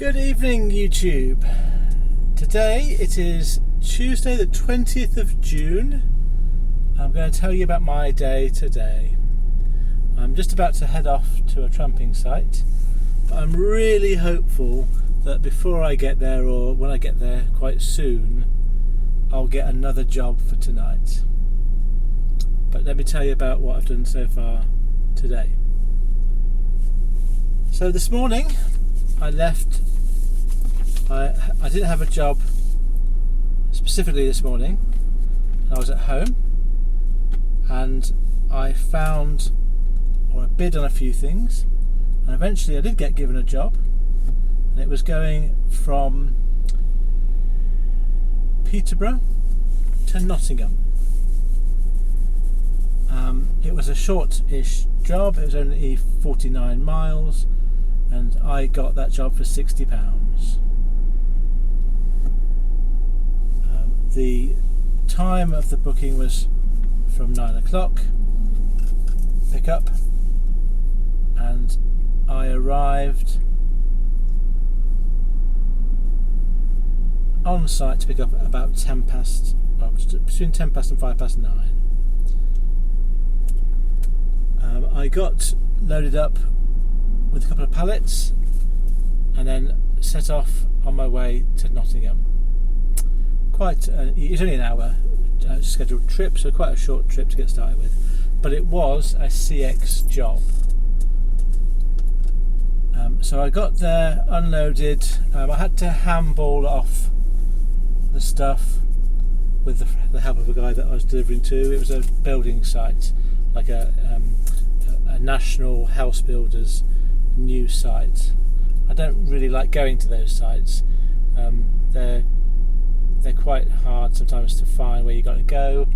Good evening, YouTube. Today it is Tuesday the 20th of June. I'm going to tell you about my day today. I'm just about to head off to a tramping site, but I'm really hopeful that before I get there, or when I get there quite soon, I'll get another job for tonight. But let me tell you about what I've done so far today. So this morning I left. I didn't have a job specifically this morning. I was at home and I found, or I bid on a few things, and eventually I did get given a job, and it was going from Peterborough to Nottingham. It was a short-ish job. It was only 49 miles, and I got that job for £60. The time of the booking was from 9 o'clock, pick up, and I arrived on site to pick up about between 10 past and 5 past 9. I got loaded up with a couple of pallets and then set off on my way to Nottingham. It's only an hour scheduled trip, so quite a short trip to get started with, but it was a CX job. So I got there, unloaded. I had to handball off the stuff with the help of a guy that I was delivering to. It was a building site, like a national house builder's new site. I don't really like going to those sites. They're quite hard sometimes to find where you got to go.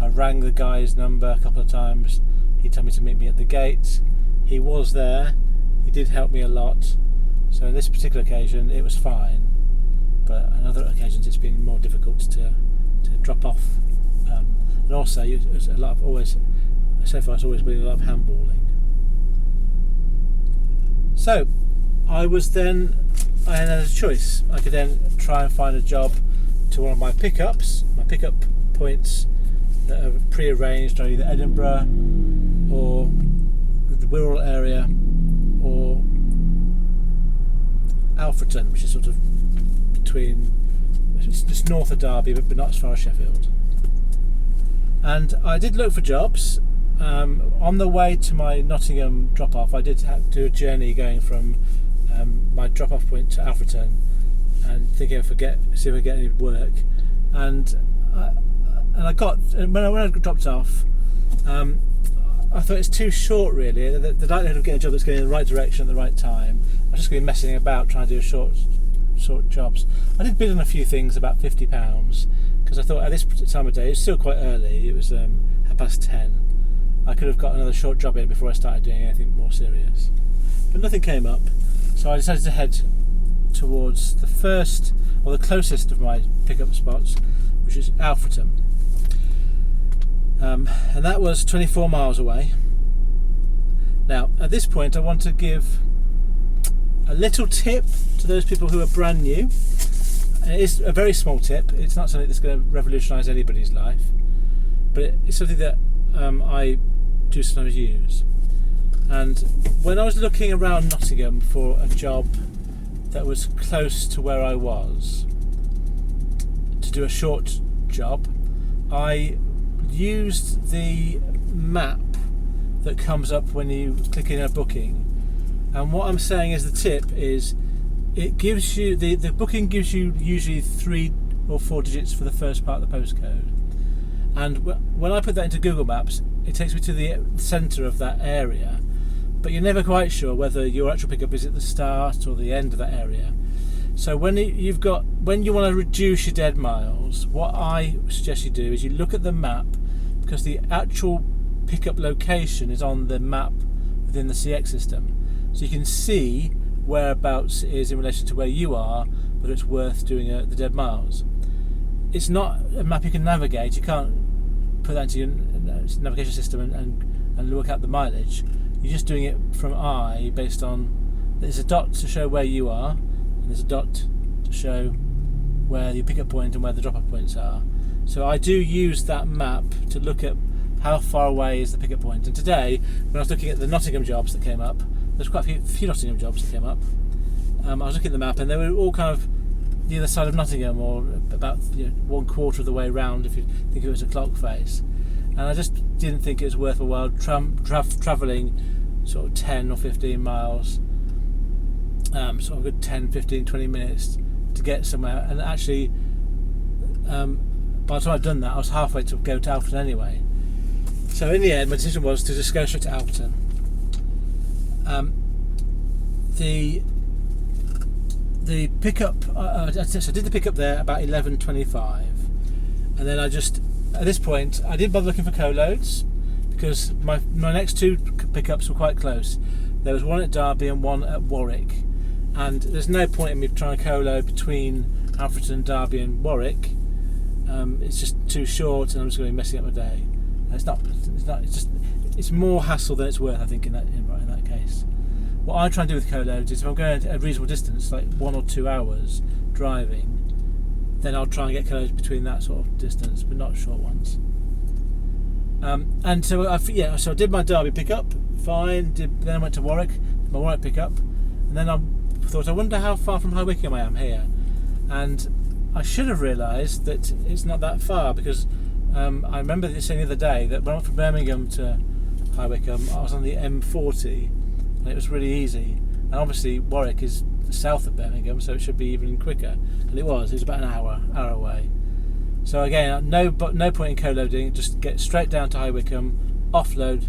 I rang the guy's number a couple of times. He told me to meet me at the gate. He was there. He did help me a lot. So on this particular occasion it was fine, but on other occasions it's been more difficult to drop off. And also it's a lot of so far it's always been a lot of handballing. So I had a choice. I could then try and find a job to one of my pickup points that are pre-arranged on either Edinburgh or the Wirral area or Alfreton, which is sort of just north of Derby, but not as far as Sheffield. And I did look for jobs. On the way to my Nottingham drop-off, I did have to do a journey going from my drop-off point to Alfreton, and thinking see if I get any work. And when I dropped off, I thought it's too short really. The likelihood of getting a job that's going in the right direction at the right time, I was just going to be messing about trying to do short jobs. I did bid on a few things about £50, because I thought at this time of day, it's still quite early, it was 10:30, I could have got another short job in before I started doing anything more serious. But nothing came up, so I decided to head towards the first, or the closest of my pickup spots, which is Alfreton. And that was 24 miles away. Now, at this point, I want to give a little tip to those people who are brand new. And it is a very small tip. It's not something that's going to revolutionise anybody's life, but it's something that I do sometimes use. And when I was looking around Nottingham for a job that was close to where I was, to do a short job, I used the map that comes up when you click in a booking. And what I'm saying is, the tip is, it gives you the booking gives you usually 3 or 4 digits for the first part of the postcode, and when I put that into Google Maps, it takes me to the centre of that area, but you're never quite sure whether your actual pickup is at the start or the end of that area. So when you want to reduce your dead miles, what I suggest you do is you look at the map, because the actual pickup location is on the map within the CX system, so you can see whereabouts it is in relation to where you are, whether it's worth doing the dead miles. It's not a map you can navigate. You can't put that into your navigation system and work out the mileage. You're just doing it from eye, based on, there's a dot to show where you are, and there's a dot to show where your pickup point and where the drop-off points are. So I do use that map to look at how far away is the pickup point. And today, when I was looking at the Nottingham jobs that came up, there's quite a few Nottingham jobs that came up. I was looking at the map, and they were all kind of the other side of Nottingham, or about 1/4 of the way round if you think it was a clock face. And I just didn't think it was worth a while travelling sort of 10 or 15 miles, sort of a good 10, 15, 20 minutes to get somewhere. And actually, by the time I'd done that, I was halfway to go to Alfreton anyway. So in the end, my decision was to just go straight to Alfreton. The pickup, so I did the pickup there about 11:25, and then I just, at this point, I didn't bother looking for co-loads because my next two pickups were quite close. There was one at Derby and one at Warwick, and there's no point in me trying to co-load between Alfreton, Derby and Warwick. It's just too short, and I'm just going to be messing up my day. And it's more hassle than it's worth, I think, in that case. What I try and do with co-loads is if I'm going a reasonable distance, like 1 or 2 hours driving, then I'll try and get co-loads between that sort of distance, but not short ones. And so I did my Derby pickup, fine. Then I went to Warwick, my Warwick pickup, and then I thought, I wonder how far from High Wycombe I am here. And I should have realised that it's not that far, because I remember saying the other day that when I went from Birmingham to High Wycombe, I was on the M40, and it was really easy. And obviously Warwick is south of Birmingham, so it should be even quicker. And it was about an hour away. So again, no point in co-loading. Just get straight down to High Wycombe, offload,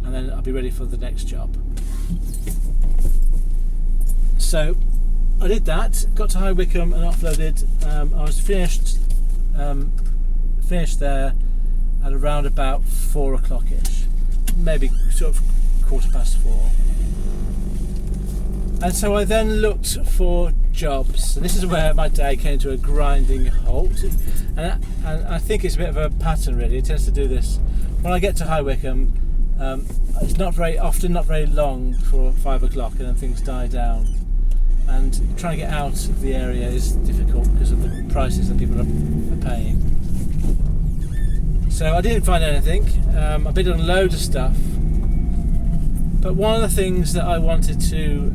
and then I'll be ready for the next job. So I did that, got to High Wycombe and offloaded. I was finished there at around about 4 o'clock-ish, maybe sort of 4:15. And so I then looked for jobs, and this is where my day came to a grinding halt. And I think it's a bit of a pattern, really. It tends to do this when I get to High Wycombe. It's not very long before 5 o'clock, and then things die down. And trying to get out of the area is difficult because of the prices that people are paying. So I didn't find anything. I bid on loads of stuff. But one of the things that I wanted to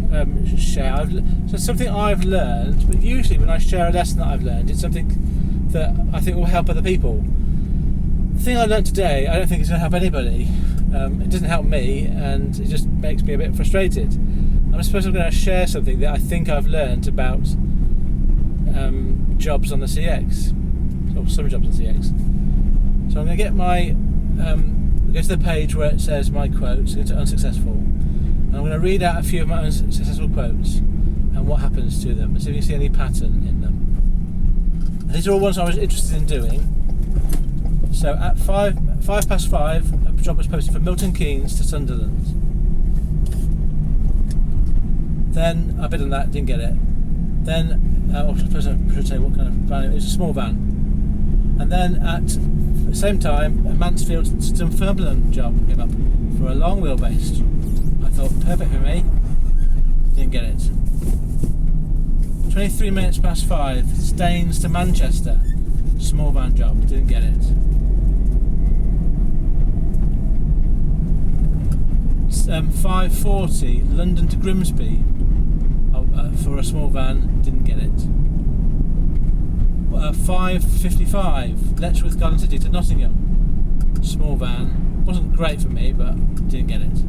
share, so something I've learned, but usually when I share a lesson that I've learned, it's something that I think will help other people. The thing I learned today, I don't think it's going to help anybody. It doesn't help me, and it just makes me a bit frustrated. I suppose I'm going to share something that I think I've learned about jobs on the CX, or some jobs on CX. So I'm going to get go to the page where it says my quotes, go to unsuccessful, and I'm going to read out a few of my unsuccessful quotes and what happens to them, and see if you can see any pattern in them. And these are all ones I was interested in doing. So at 5:05, a job was posted from Milton Keynes to Sunderland. Then I bid on that, didn't get it. Then, I should say what kind of van it was, a small van. And then at the same time, a Mansfield to Dunfermline job came up for a long wheelbase. I thought, perfect for me, didn't get it. 23 minutes past 5, Staines to Manchester, small van job, didn't get it. 5:40, London to Grimsby, for a small van, didn't get it. 5:55, Letchworth Garden City to Nottingham, small van, wasn't great for me, but didn't get it.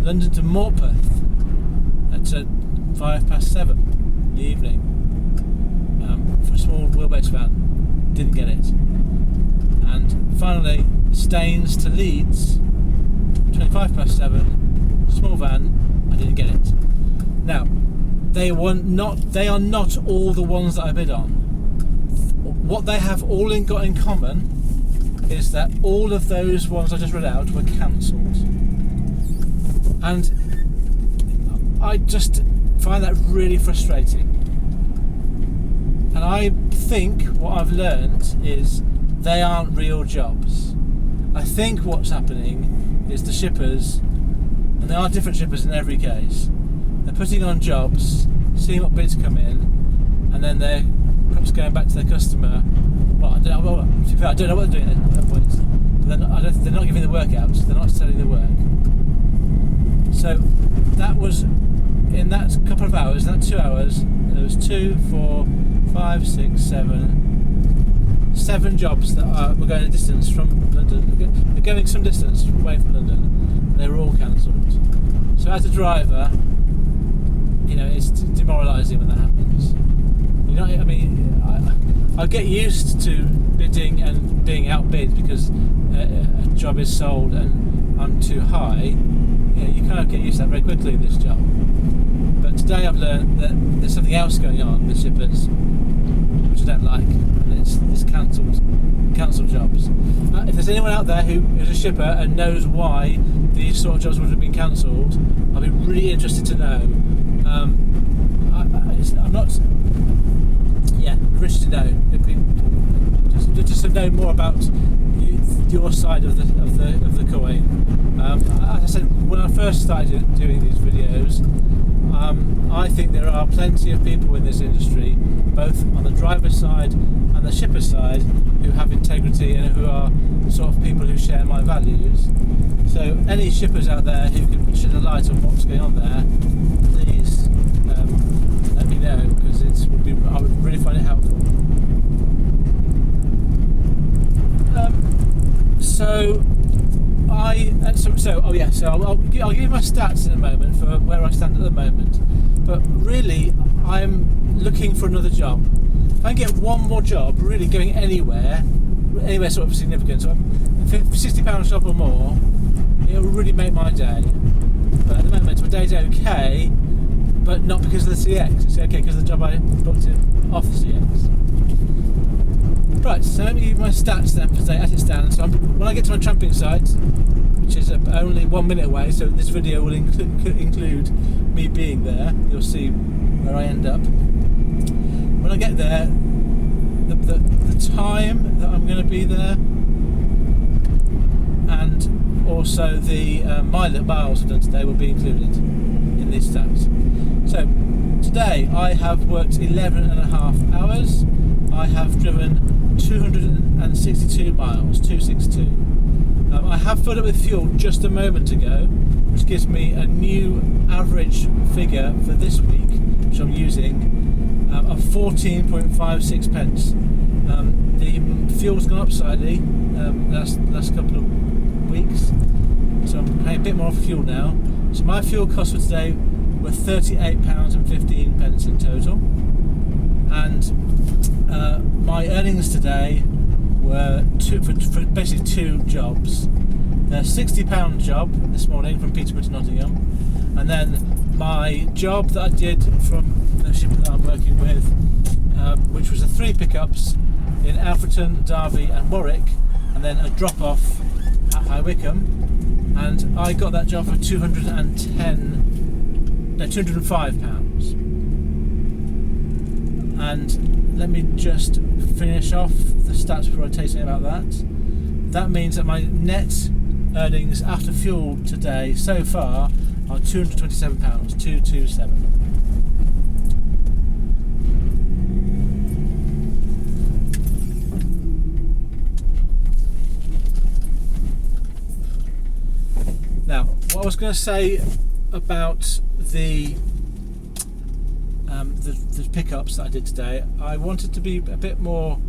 London to Morpeth at 7:05 in the evening, for a small wheelbase van, didn't get it. And finally, Staines to Leeds, 7:25, small van, I didn't get it. Now, they are not all the ones that I bid on. What they have all got in common is that all of those ones I just read out were cancelled. And I just find that really frustrating. And I think what I've learned is they aren't real jobs. I think what's happening is the shippers, and there are different shippers in every case, they're putting on jobs, seeing what bids come in, and then they're perhaps going back to their customer. Well, I don't know. To be fair, I don't know what they're doing at that point. They're not giving the work out. They're not selling the work. So that was in that couple of hours, that 2 hours. There was 2, 4, 5, 6, 7 jobs that were going a distance from London. They're going some distance away from London. They were all cancelled. So as a driver, it's demoralising when that happens. I mean, I get used to bidding and being outbid because a job is sold and I'm too high. You kind of get used to that very quickly in this job. But today I've learned that there's something else going on with shippers, which I don't like, and it's cancelled jobs. If there's anyone out there who is a shipper and knows why these sort of jobs would have been cancelled, I'd be really interested to know. I'm not. Yeah, rich to know. Just to know more about your side of the coin. As I said, when I first started doing these videos, I think there are plenty of people in this industry, both on the driver's side and the shipper's side, who have integrity and who are the sort of people who share my values. So any shippers out there who can shed a light on what's going on there, please let me know, because I would really find it helpful. I'll give you my stats in a moment for where I stand at the moment. But really, I'm looking for another job. If I can get one more job, really going anywhere sort of significant, so £60 job or more, it will really make my day. But at the moment, my day's okay, but not because of the CX. It's okay because of the job I booked in off the CX. Right, so let me give you my stats then for today as it stands. So when I get to my tramping site, which is only 1 minute away, so this video will include me being there. You'll see where I end up. When I get there, the time that I'm going to be there, and also the miles I've done today will be included in these stats. So today I have worked 11.5 hours. I have driven 262 miles, 262. I have filled up with fuel just a moment ago, which gives me a new average figure for this week, which I'm using, of 14.56 pence. The fuel's gone up slightly last couple of weeks, so I'm paying a bit more for fuel now. So my fuel costs for today were £38.15 in total, and my earnings today were for basically 2 jobs. A £60 job this morning from Peterborough to Nottingham, and then my job that I did from the shipper that I'm working with, which was the 3 pickups in Alfreton, Derby and Warwick, and then a drop off at High Wycombe, and I got that job for £205. And let me just finish off the stats before I tell you something about that. That means that my net earnings after fuel today so far are £227, 227. Now, what I was going to say about the pickups that I did today, I wanted to be a bit more,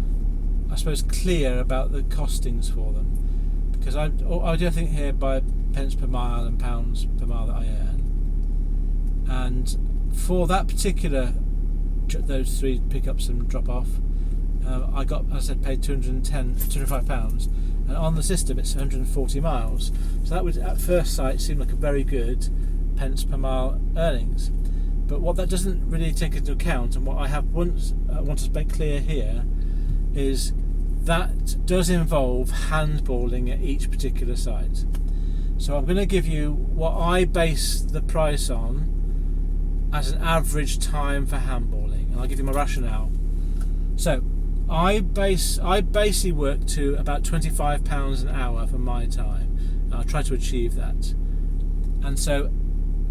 I suppose, clear about the costings for them, because I do everything here by pence per mile and pounds per mile that I earn. And for that particular, those 3 pickups and drop off, I got, as I said, paid £205, and on the system it's 140 miles. So that would, at first sight, seem like a very good pence per mile earnings. But what that doesn't really take into account, and what I have want to make clear here, is that does involve handballing at each particular site. So I'm going to give you what I base the price on as an average time for handballing, and I'll give you my rationale. So I basically work to about £25 an hour for my time, and I try to achieve that. And so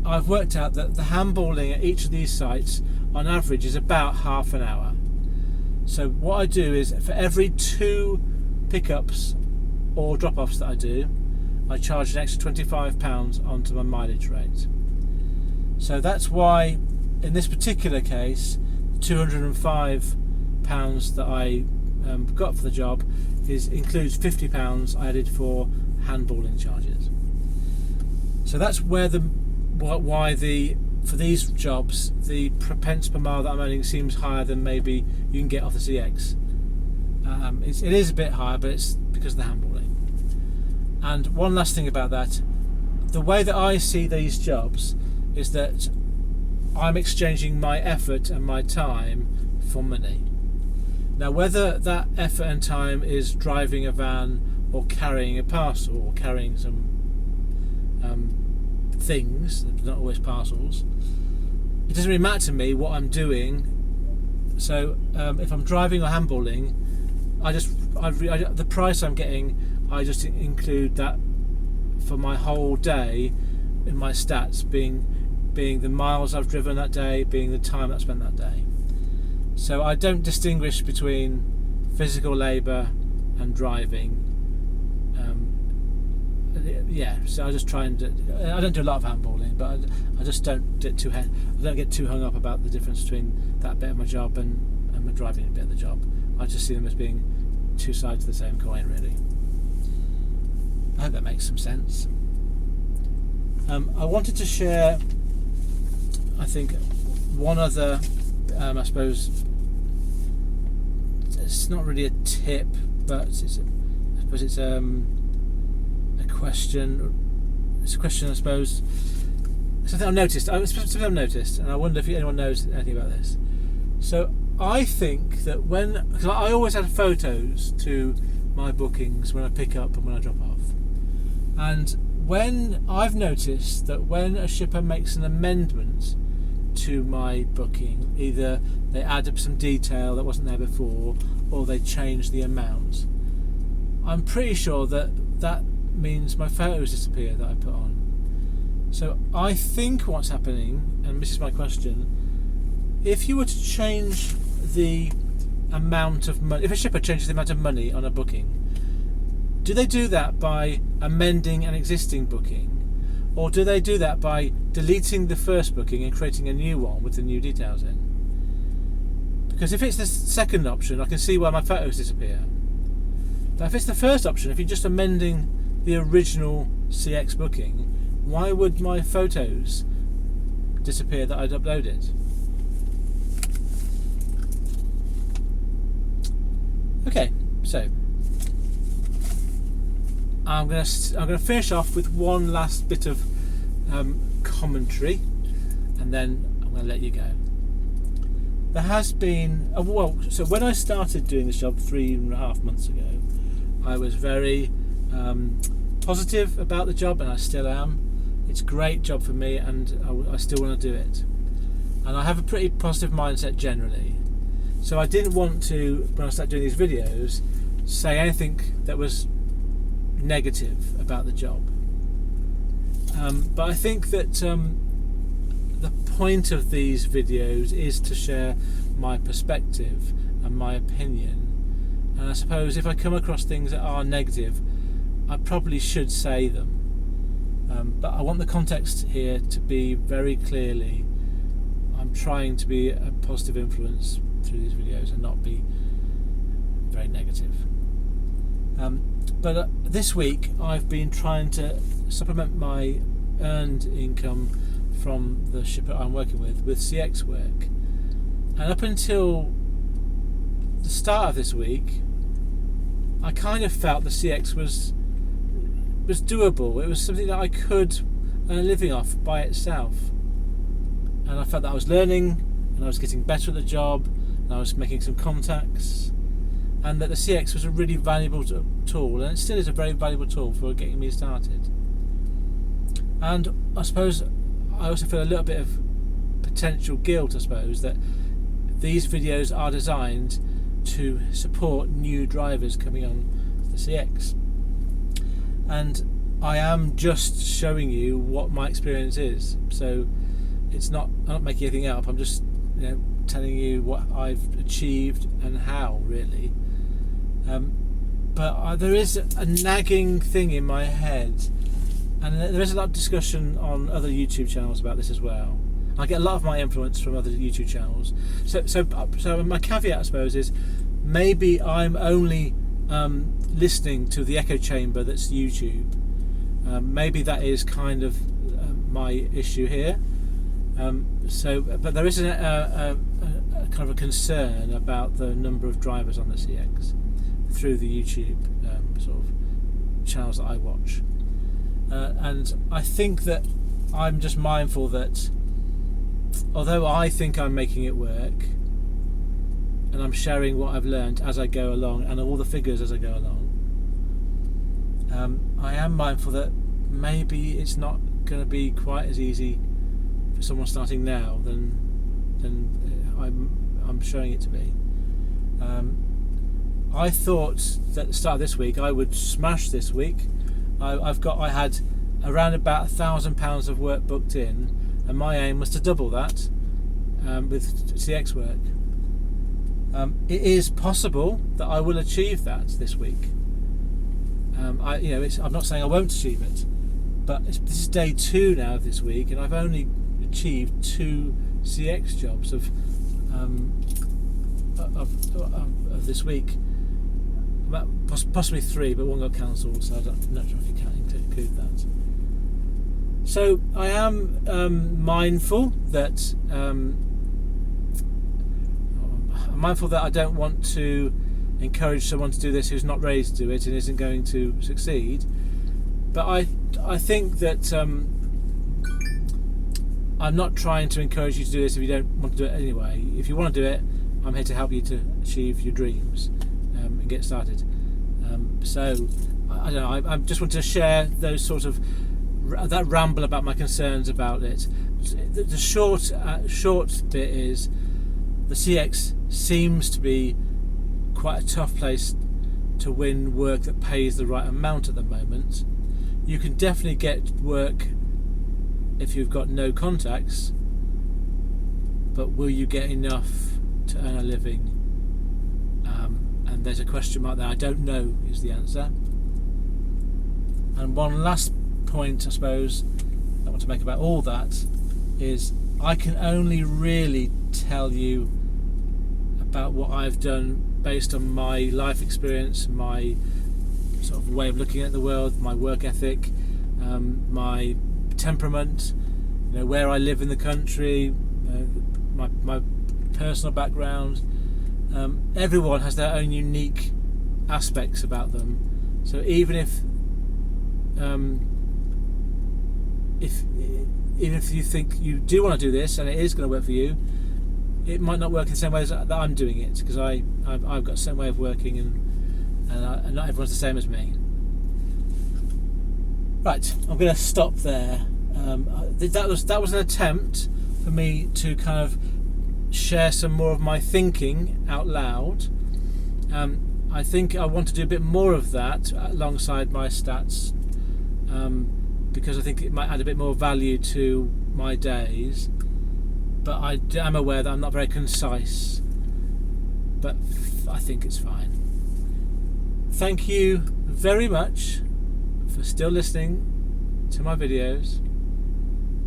I've worked out that the handballing at each of these sites on average is about half an hour. So what I do is, for every 2 pickups or drop-offs that I do, I charge an extra £25 onto my mileage rate. So that's why in this particular case, £205 that I got for the job includes £50 I added for handballing charges. So that's where for these jobs the pence per mile that I'm earning seems higher than maybe you can get off the CX. It is a bit higher, but it's because of the handballing. And one last thing about that, the way that I see these jobs is that I'm exchanging my effort and my time for money. Now, whether that effort and time is driving a van or carrying a parcel or carrying some things, not always parcels, it doesn't really matter to me what I'm doing. So if I'm driving or handballing, the price I'm getting, I just include that for my whole day in my stats, being the miles I've driven that day, being the time I spent that day. So I don't distinguish between physical labour and driving. So I just try and I don't do a lot of handballing, but I just don't get too hung up about the difference between that bit of my job and my driving bit of the job. I just see them as being 2 sides of the same coin, really. I hope that makes some sense. I wanted to share, I think, one other, I suppose it's not really a tip, but I suppose it's a question. It's a question, I suppose. Something I've noticed. And I wonder if anyone knows anything about this. So I think that because I always add photos to my bookings when I pick up and when I drop off, and when I've noticed that when a shipper makes an amendment to my booking, either they add up some detail that wasn't there before, or they change the amount, I'm pretty sure that means my photos disappear that I put on. So I think what's happening, and this is my question, if you were to change the amount of money, if a shipper changes the amount of money on a booking, do they do that by amending an existing booking, or do they do that by deleting the first booking and creating a new one with the new details in? Because if it's the second option, I can see why my photos disappear. But if it's the first option, if you're just amending the original CX booking, why would my photos disappear that I'd uploaded? Okay, so I'm gonna finish off with one last bit of commentary, and then I'm gonna let you go. There has been so when I started doing this job 3.5 months ago, I was very positive about the job, and I still am. It's a great job for me, and I still want to do it. And I have a pretty positive mindset generally. So I didn't want to, when I started doing these videos, say anything that was negative about the job. But I think that the point of these videos is to share my perspective and my opinion. And I suppose if I come across things that are negative, I probably should say them. But I want the context here to be very clearly, I'm trying to be a positive influence through these videos and not be very negative. But this week I've been trying to supplement my earned income from the shipper I'm working with CX work. And up until the start of this week, I kind of felt the CX was doable. It was something that I could earn a living off by itself. And I felt that I was learning, and I was getting better at the job, and I was making some contacts, and that the CX was a really valuable tool, and it still is a very valuable tool for getting me started. And I suppose I also feel a little bit of potential guilt, I suppose, that these videos are designed to support new drivers coming on the CX. And I am just showing you what my experience is. So I'm not making anything up. I'm just telling you what I've achieved and how, really. But there is a nagging thing in my head, and there is a lot of discussion on other YouTube channels about this as well. I get a lot of my influence from other YouTube channels. So my caveat, I suppose, is maybe I'm only listening to the echo chamber that's YouTube. Maybe that is kind of my issue here. But there is a kind of a concern about the number of drivers on the CX through the YouTube sort of channels that I watch, and I think that I'm just mindful that although I think I'm making it work and I'm sharing what I've learned as I go along and all the figures as I go along, I am mindful that maybe it's not going to be quite as easy for someone starting now than I'm showing it to be. I thought that at the start of this week I would smash this week. I had around about £1,000 of work booked in, and my aim was to double that with CX work. It is possible that I will achieve that this week. I'm not saying I won't achieve it, but this is day 2 now of this week, and I've only achieved 2 CX jobs of this week. Possibly 3, but one got cancelled, so I'm not sure if you can include that. So I am mindful that I don't want to encourage someone to do this who's not ready to do it and isn't going to succeed. But I think that I'm not trying to encourage you to do this if you don't want to do it anyway. If you want to do it, I'm here to help you to achieve your dreams and get started. So I don't know. I just want to share those sort of that ramble about my concerns about it. The short bit is the CX seems to be quite a tough place to win work that pays the right amount at the moment. You can definitely get work if you've got no contacts, but will you get enough to earn a living? And there's a question mark there. I don't know is the answer. And one last point, I suppose, I want to make about all that is I can only really tell you about what I've done based on my life experience, my sort of way of looking at the world, my work ethic, my temperament, where I live in the country, my personal background. Everyone has their own unique aspects about them. So even if you think you do want to do this and it is going to work for you, it might not work in the same way as that I'm doing it, because I've got a certain way of working, and not everyone's the same as me. Right, I'm going to stop there. That was an attempt for me to kind of share some more of my thinking out loud. I think I want to do a bit more of that alongside my stats, because I think it might add a bit more value to my days. But I am aware that I'm not very concise, but I think it's fine. Thank you very much for still listening to my videos.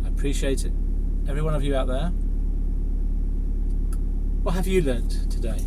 I appreciate it, every one of you out there. What have you learnt today?